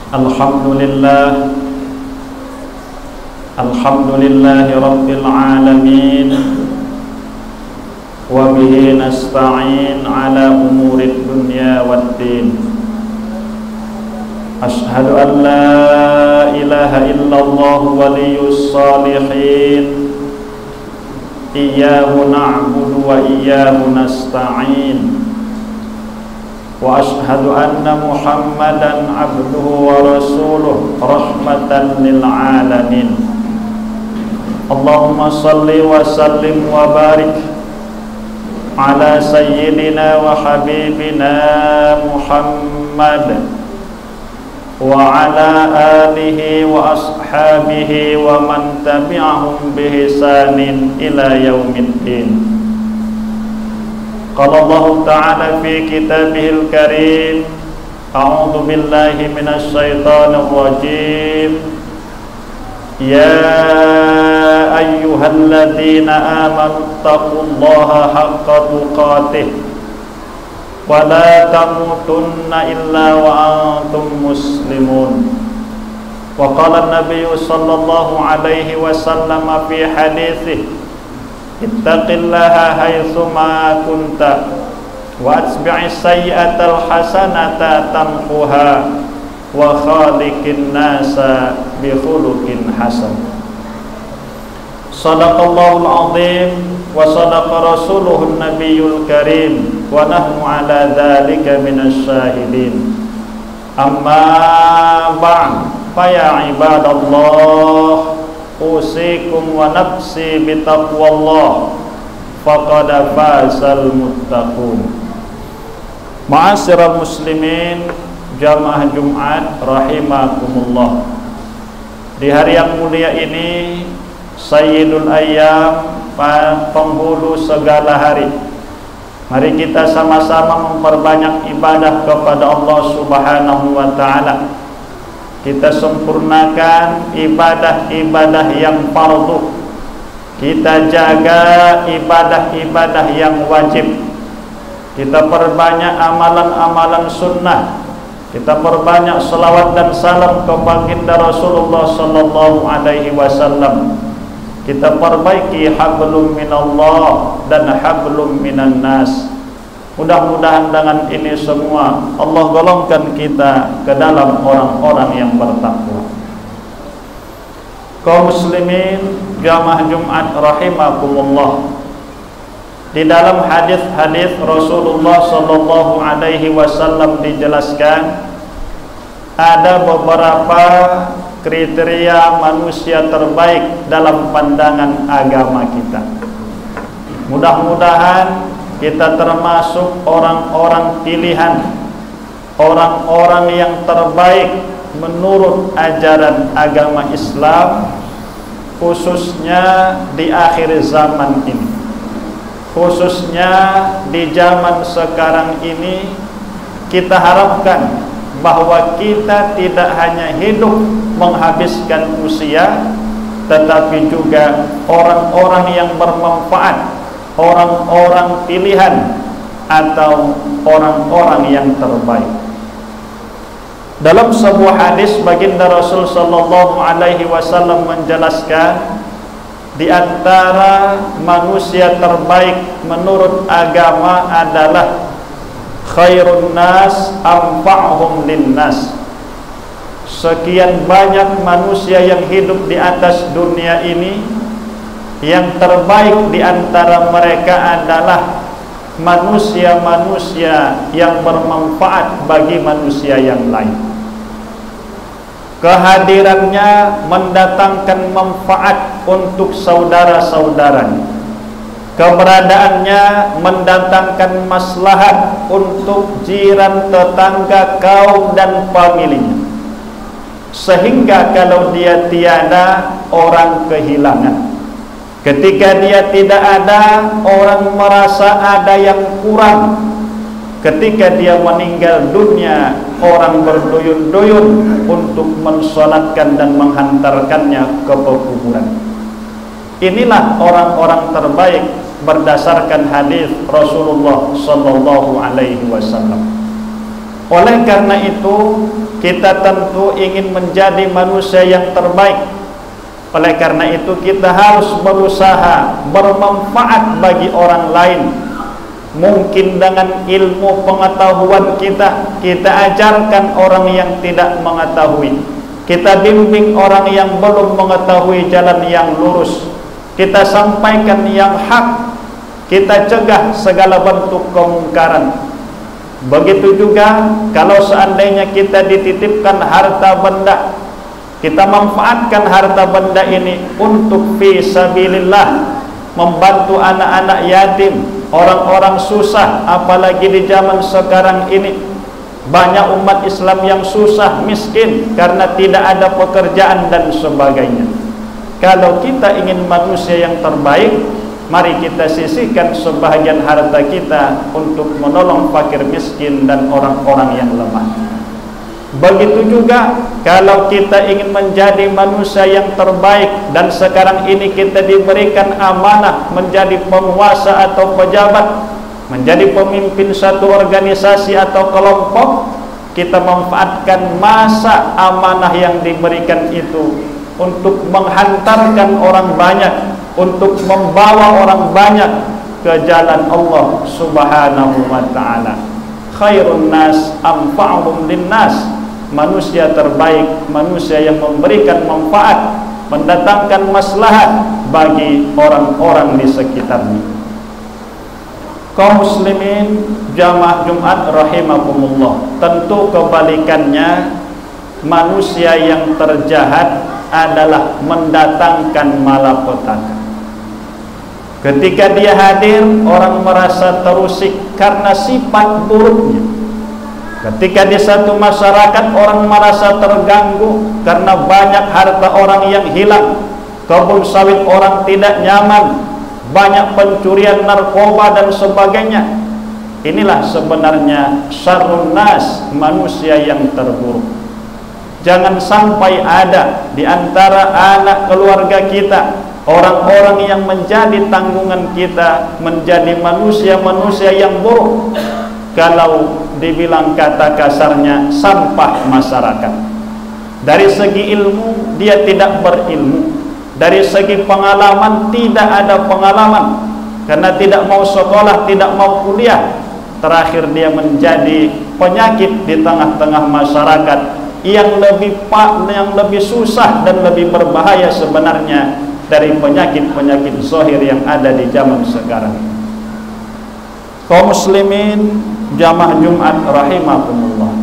Alhamdulillah, alhamdulillahi rabbil alamin, wa bihi nasta'in ala umurid dunya waddin. Ashhadu an la ilaha illallah waliyus salihin, iyyahu na'budu wa iyyahu nasta'in. Wa ashhadu anna Muhammadan abduhu wa rasuluh rahmatan lil alamin. Allahumma salli wa sallim wa barik ala sayyidina wa habibina Muhammad wa ala alihi wa ashabihi wa man tabi'ahum bi ihsanin ila yaumiddin. Qala Allah Ta'ala fi kitabihil karim, a'udzu billahi minasy syaithanir rajim. Ya ayyuhalladzina amanu taqullaha haqqa tuqatih wa la tamutunna illa wa antum muslimun. Wa qala an-nabiyyu sallallahu alaihi wasallam fi haditsihi, ittaqillaha haitsuma kunta wa atbi'is sayyi'atal hasanata tamhuha wa khaliqin nasa bi khuluqin hasan. Shadaqallahul azim wa sadaqa rasuluhun nabiyyul karim wa nahnu ala dzalika minasy syahidin. Amma ba'd, fa ya ibadallah, usikum wa nafsi bitaqwallah, faqad fazal muttaqun. Ma'asyiral muslimin, jamaah Jumat rahimakumullah. Di hari yang mulia ini, Sayyidul Ayyam, penghulu segala hari, mari kita sama-sama memperbanyak ibadah kepada Allah Subhanahu wa ta'ala. Kita sempurnakan ibadah-ibadah yang fardu, kita jaga ibadah-ibadah yang wajib, kita perbanyak amalan-amalan sunnah, kita perbanyak salawat dan salam kepada Rasulullah sallallahu alaihi wasallam. Kita perbaiki hablum minallah dan hablum minan nas. Mudah-mudahan dengan ini semua Allah golongkan kita ke dalam orang-orang yang bertakwa. Kaum muslimin, jamaah Jumat rahimakumullah. Di dalam hadis-hadis Rasulullah sallallahu alaihi wasallam dijelaskan ada beberapa kriteria manusia terbaik dalam pandangan agama kita. Mudah-mudahan kita termasuk orang-orang pilihan, orang-orang yang terbaik menurut ajaran agama Islam, khususnya di akhir zaman ini, khususnya di zaman sekarang ini. Kita harapkan bahwa kita tidak hanya hidup menghabiskan usia, tetapi juga orang-orang yang bermanfaat, orang-orang pilihan atau orang-orang yang terbaik. Dalam sebuah hadis, baginda Rasul sallallahu alaihi wasallam menjelaskan, di antara manusia terbaik menurut agama adalah khairun nas anfa'uhum linnas. Sekian banyak manusia yang hidup di atas dunia ini, yang terbaik di antara mereka adalah manusia-manusia yang bermanfaat bagi manusia yang lain. Kehadirannya mendatangkan manfaat untuk saudara-saudaranya, keberadaannya mendatangkan maslahat untuk jiran, tetangga, kaum dan familinya, sehingga kalau dia tiada, orang kehilangan. Ketika dia tidak ada, orang merasa ada yang kurang. Ketika dia meninggal dunia, orang berduyun-duyun untuk mensolatkan dan menghantarkannya ke pekuburan. Inilah orang-orang terbaik berdasarkan hadis Rasulullah sallallahu alaihi wasallam. Oleh karena itu, kita tentu ingin menjadi manusia yang terbaik. Oleh karena itu, kita harus berusaha bermanfaat bagi orang lain. Mungkin dengan ilmu pengetahuan kita ajarkan orang yang tidak mengetahui. Kita bimbing orang yang belum mengetahui jalan yang lurus. Kita sampaikan yang hak. Kita cegah segala bentuk kemungkaran. Begitu juga kalau seandainya kita dititipkan harta benda, kita manfaatkan harta benda ini untuk fi sabilillah, membantu anak-anak yatim, orang-orang susah. Apalagi di zaman sekarang ini banyak umat Islam yang susah, miskin karena tidak ada pekerjaan dan sebagainya. Kalau kita ingin manusia yang terbaik, mari kita sisihkan sebahagian harta kita untuk menolong fakir miskin dan orang-orang yang lemah. Begitu juga kalau kita ingin menjadi manusia yang terbaik dan sekarang ini kita diberikan amanah menjadi penguasa atau pejabat, menjadi pemimpin satu organisasi atau kelompok, kita manfaatkan masa amanah yang diberikan itu untuk menghantarkan orang banyak, untuk membawa orang banyak ke jalan Allah Subhanahu wa ta'ala. Khairun nas anfa'uhum linnas. Manusia terbaik, manusia yang memberikan manfaat, mendatangkan maslahat bagi orang-orang di sekitarnya. Kaum muslimin jamaah Jumat rahimakumullah, tentu kebalikannya, manusia yang terjahat adalah mendatangkan malapetaka. Ketika dia hadir, orang merasa terusik karena sifat buruknya. Ketika di satu masyarakat, orang merasa terganggu karena banyak harta orang yang hilang, kebun sawit orang tidak nyaman, banyak pencurian narkoba dan sebagainya. Inilah sebenarnya syarrun nas, manusia yang terburuk. Jangan sampai ada di antara anak keluarga kita orang-orang yang menjadi tanggungan kita menjadi manusia-manusia yang buruk. Kalau dibilang kata kasarnya, sampah masyarakat. Dari segi ilmu dia tidak berilmu, dari segi pengalaman tidak ada pengalaman, karena tidak mau sekolah, tidak mau kuliah. Terakhir dia menjadi penyakit di tengah-tengah masyarakat yang lebih susah dan lebih berbahaya sebenarnya dari penyakit-penyakit zahir yang ada di zaman sekarang. Kaum muslimin jamaah Jumat rahimakumullah.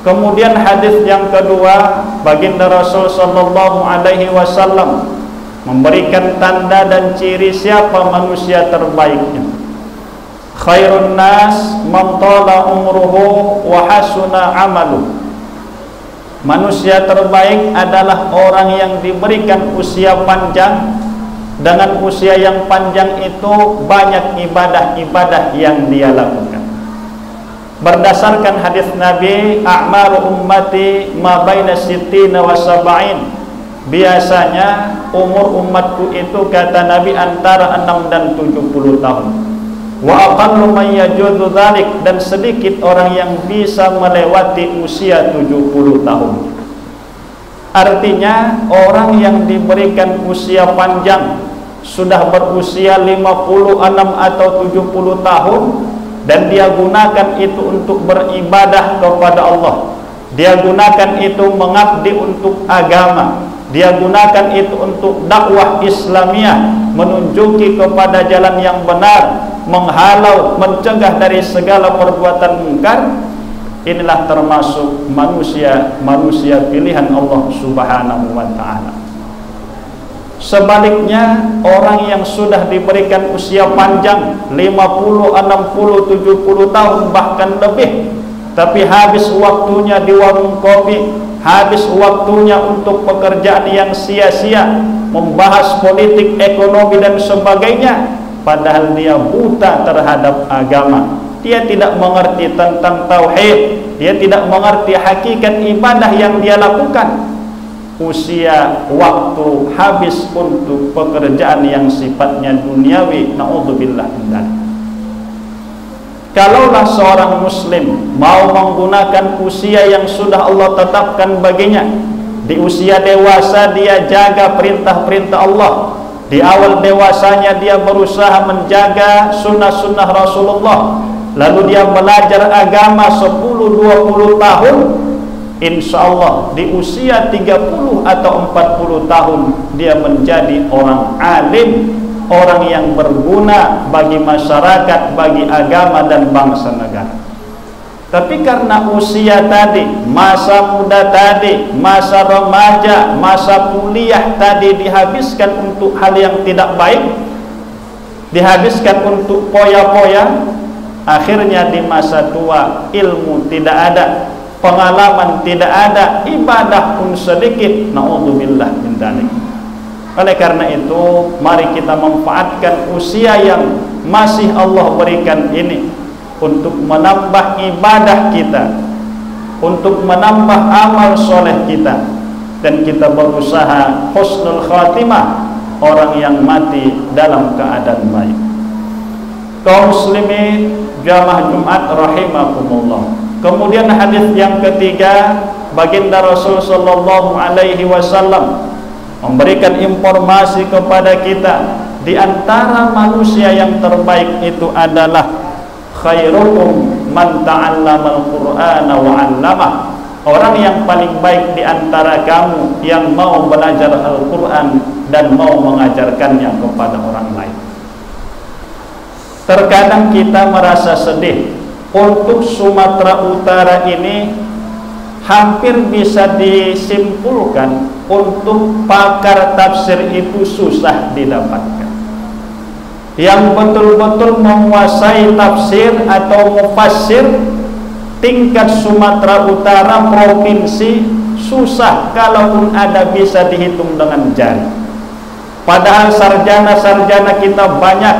Kemudian hadis yang kedua, baginda Rasul sallallahu alaihi wasallam memberikan tanda dan ciri siapa manusia terbaiknya. Khairun nas man tala umruhu wa hasuna amaluhu. Manusia terbaik adalah orang yang diberikan usia panjang. Dengan usia yang panjang itu banyak ibadah-ibadah yang dia lakukan. Berdasarkan hadis Nabi, a'maru ummati ma baina sittina wa sab'in. Biasanya umur umatku itu, kata Nabi, antara 6 dan 70 tahun. Wa aqallu man yajuzu dzalik, dan sedikit orang yang bisa melewati usia 70 tahun. Artinya orang yang diberikan usia panjang, sudah berusia 56 atau 70 tahun, dan dia gunakan itu untuk beribadah kepada Allah, dia gunakan itu mengabdi untuk agama, dia gunakan itu untuk dakwah Islamiyah, menunjuki kepada jalan yang benar, menghalau, mencegah dari segala perbuatan mungkar. Inilah termasuk manusia pilihan Allah Subhanahu wa ta'ala. Sebaliknya, orang yang sudah diberikan usia panjang 50, 60, 70 tahun bahkan lebih, tapi habis waktunya di warung kopi, habis waktunya untuk pekerjaan yang sia-sia, membahas politik, ekonomi dan sebagainya, padahal dia buta terhadap agama. Dia tidak mengerti tentang tauhid, dia tidak mengerti hakikat ibadah yang dia lakukan. Usia waktu habis untuk pekerjaan yang sifatnya duniawi, naudzubillah min dzalik. Kalaulah seorang muslim mau menggunakan usia yang sudah Allah tetapkan baginya, di usia dewasa dia jaga perintah-perintah Allah, di awal dewasanya dia berusaha menjaga sunnah-sunnah Rasulullah, lalu dia belajar agama 10-20 tahun, insya Allah di usia 30 atau 40 tahun dia menjadi orang alim, orang yang berguna bagi masyarakat, bagi agama dan bangsa negara. Tapi karena usia tadi, masa muda tadi, masa remaja, masa kuliah tadi dihabiskan untuk hal yang tidak baik, dihabiskan untuk poya-poya, akhirnya di masa tua ilmu tidak ada, pengalaman tidak ada, ibadah pun sedikit. Na'udzubillah min dzalik. Oleh karena itu, mari kita manfaatkan usia yang masih Allah berikan ini untuk menambah ibadah kita, untuk menambah amal soleh kita, dan kita berusaha husnul khatimah, orang yang mati dalam keadaan baik. Kaum muslimin jamaah Jumat rahimakumullah. Kemudian hadis yang ketiga, baginda Rasul sallallahu alaihi wasallam memberikan informasi kepada kita, di antara manusia yang terbaik itu adalah khairukum man ta'allamal qur'ana wa 'allamah. Orang yang paling baik di antara kamu yang mau belajar Al-Qur'an dan mau mengajarkannya kepada orang lain. Terkadang kita merasa sedih, untuk Sumatera Utara ini hampir bisa disimpulkan untuk pakar tafsir itu susah didapatkan. Yang betul-betul menguasai tafsir atau mufassir tingkat Sumatera Utara provinsi susah, kalaupun ada bisa dihitung dengan jari. Padahal sarjana-sarjana kita banyak,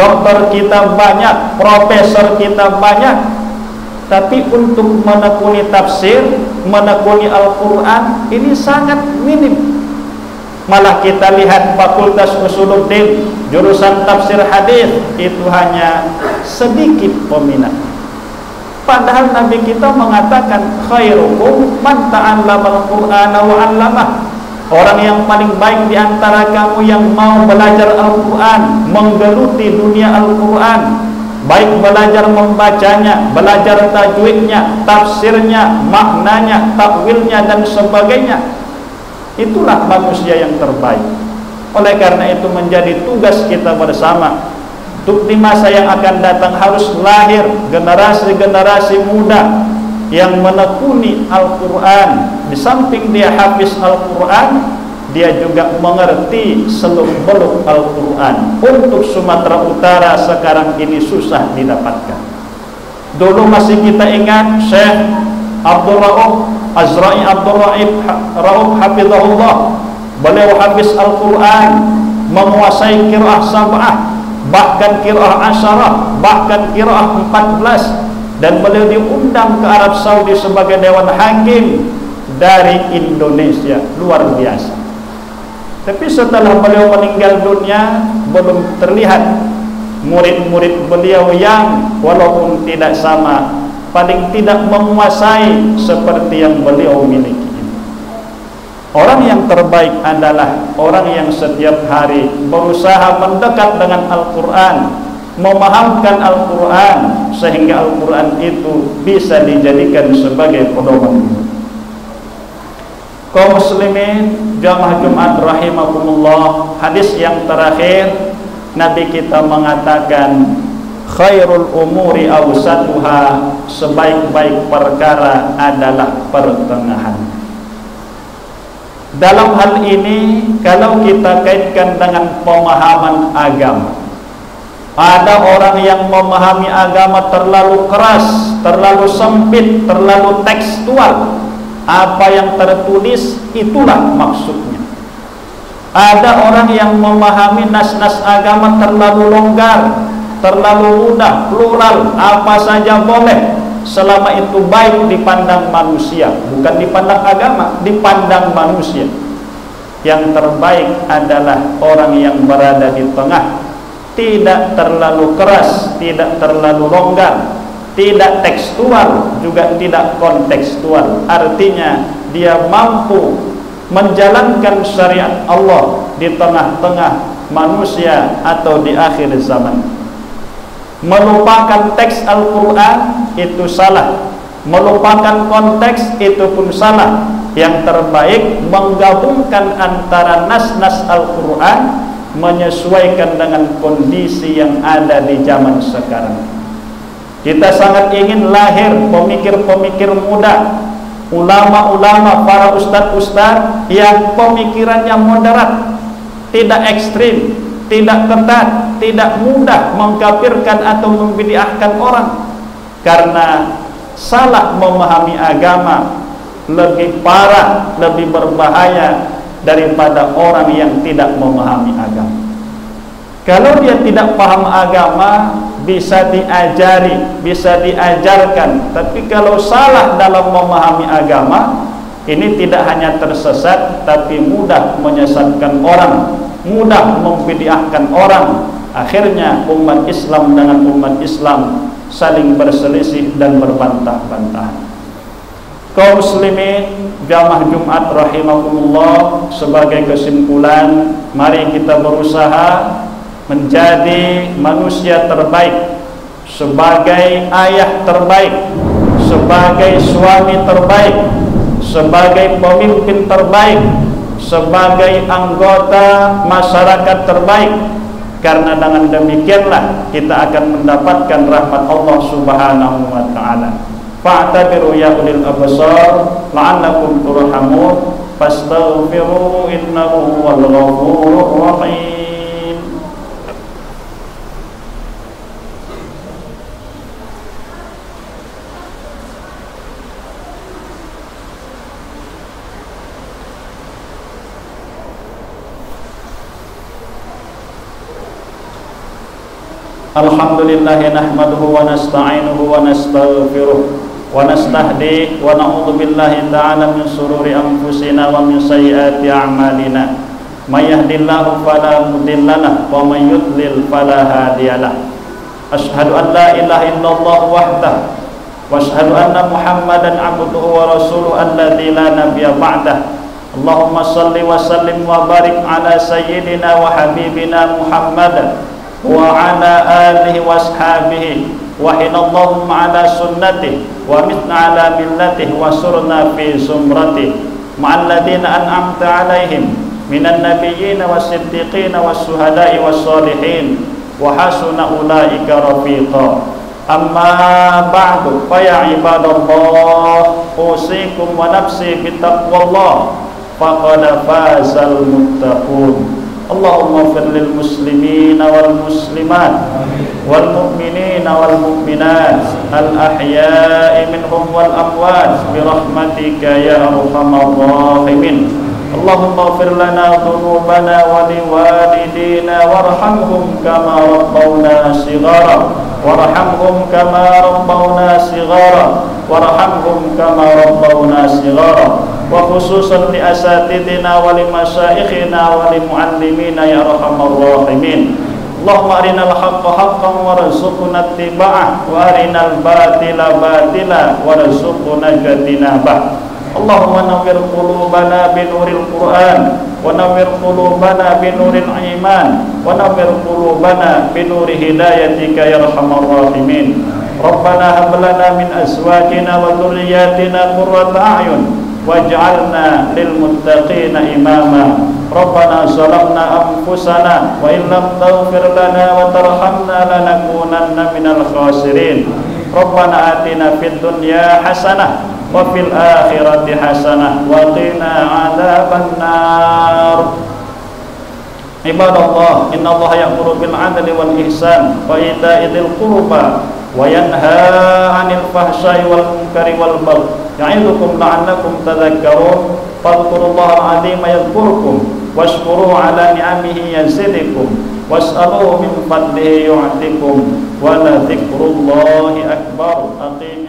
dokter kita banyak, profesor kita banyak, tapi untuk menekuni tafsir, menekuni Al-Quran ini sangat minim. Malah kita lihat Fakultas Usuluddin, jurusan tafsir hadis itu hanya sedikit peminat. Padahal Nabi kita mengatakan khairukum man ta'allamal Qur'ana wa 'allamah. Orang yang paling baik di antara kamu yang mau belajar Al-Quran, menggeluti dunia Al-Quran, baik belajar membacanya, belajar tajwidnya, tafsirnya, maknanya, takwilnya dan sebagainya. Itulah manusia yang terbaik. Oleh karena itu menjadi tugas kita bersama untuk di masa yang akan datang harus lahir generasi-generasi muda yang menekuni Al-Quran. Di samping dia hafiz Al-Quran, dia juga mengerti seluk-beluk Al-Quran. Untuk Sumatera Utara sekarang ini susah didapatkan. Dulu masih kita ingat Syekh Abdul Rauf Azra'i Abdul Rauf hafizahullah. Beliau hafiz Al-Quran, menguasai qiraah sab'ah, bahkan qiraah asyarah, bahkan qiraah 14, dan beliau diundang ke Arab Saudi sebagai dewan hakim dari Indonesia. Luar biasa. Tapi setelah beliau meninggal dunia, belum terlihat murid-murid beliau yang walaupun tidak sama, paling tidak menguasai seperti yang beliau miliki. Orang yang terbaik adalah orang yang setiap hari berusaha mendekat dengan Al-Quran, memahamkan Al-Quran, sehingga Al-Quran itu bisa dijadikan sebagai pedoman. Kaum muslimin jamaah Jumat rahimakumullah, hadis yang terakhir Nabi kita mengatakan khairul umuri awsatuha, sebaik-baik perkara adalah pertengahan. Dalam hal ini kalau kita kaitkan dengan pemahaman agama, ada orang yang memahami agama terlalu keras, terlalu sempit, terlalu tekstual. Apa yang tertulis itulah maksudnya. Ada orang yang memahami nas-nas agama terlalu longgar, terlalu mudah, plural, apa saja boleh, selama itu baik dipandang manusia, bukan dipandang agama, dipandang manusia. Yang terbaik adalah orang yang berada di tengah, tidak terlalu keras, tidak terlalu longgar, tidak tekstual, juga tidak kontekstual. Artinya dia mampu menjalankan syariat Allah di tengah-tengah manusia atau di akhir zaman. Melupakan teks Al-Quran itu salah, melupakan konteks itu pun salah. Yang terbaik menggabungkan antara nas-nas Al-Quran menyesuaikan dengan kondisi yang ada di zaman sekarang. Kita sangat ingin lahir pemikir-pemikir muda, ulama-ulama, para ustadz-ustadz yang pemikirannya moderat, tidak ekstrim, tidak ketat, tidak mudah mengkafirkan atau membidiahkan orang. Karena salah memahami agama lebih parah, lebih berbahaya daripada orang yang tidak memahami agama. Kalau dia tidak paham agama, bisa diajari, bisa diajarkan. Tapi kalau salah dalam memahami agama, ini tidak hanya tersesat, tapi mudah menyesatkan orang, mudah membidiahkan orang. Akhirnya umat Islam dengan umat Islam saling berselisih dan berbantah-bantahan. Kaum muslimin jamaah Jumat rahimakumullah, sebagai kesimpulan, mari kita berusaha menjadi manusia terbaik, sebagai ayah terbaik, sebagai suami terbaik, sebagai pemimpin terbaik, sebagai anggota masyarakat terbaik. Karena dengan demikianlah kita akan mendapatkan rahmat Allah Subhanahu wa ta'ala. Fa'tabiru ya ulil absar la'allakum turhamun fastaghfiru innahu huwal ghafurur rahim. Alhamdulillah nahmaduhu wa nasta'inuhu wa nastaghfiruh wa nastahdi wa na'udzu billahi ta'ala min shururi anfusina wa min sayyiati a'malina. May yahdihillahu fala mudilla lahu wa may yudlil fala hadiyalah. Asyhadu an la ilaha illallah wahdahu wa asyhadu anna Muhammadan 'abduhu wa rasuluhu alladzi la nabiyya ba'dahu. Allahumma shalli wa sallim wa barik ala sayyidina wa habibina Muhammadan wa ala alihi wa ashabihi wa hinallahumma ala sunnatihi wa mitna ala millatihi wa surna fi zumratihi ma'al ladina an'amta alaihim minan nabiyyin was siddiqin was syuhada'i was sholihin wa hasuna ulaika rafiqa. Amma ba'du, fa ya ibadallah, usikum wa nafsi bittaqwallah, faqad fazal muttaqun. Allahumma fir lil muslimina wal muslimat wal mu'minina wal mu'minat al ahya'i minhum wal amwat bi rahmatika ya arhamar rahimin. Allahumma fir lana dhunubana wa liwalidina warhamhum kama rabbawna shighara warhamhum kama rabbawna shighara warhamhum kama rabbawna shighara. Wa khususan li asatidina wa li masyayikhina wa li muallimina ya arhamar rahimin. Allahumma arinal haqqa haqqan warzuqna ittiba'ah wa arinal batila batila warzuqna ijtinabah. Allahumma nawwir qulubana binuril Qur'an wa nawwir qulubana binuril iman wa nawwir qulubana binuri hidayatika ya arhamar rahimin. Rabbana hab lana min azwajina wa dhurriyyatina qurrata a'yun waj'alna lil muttaqina imama. Rabbana zalamna anfusana wa in lam taghfir lana wa tarhamna lanakunanna minal khasirin. Rabbana atina fid dunya hasanah wa fil akhirati hasanah wa qina adzaban nar. Ibadallah, innallaha ya'muru bil 'adli wal ihsan wa ita'i dzil qurba wa yanha 'anil fahsya'i wal munkari wal baghi ya'idukum la'allakum tadhakkarun. Fadhkurullaha al-'azima yadhkurkum washkuru 'ala ni'amihi yazidukum was'aluhu min fadlihi yu'tikum wa la dzikrullahi akbar. Aqim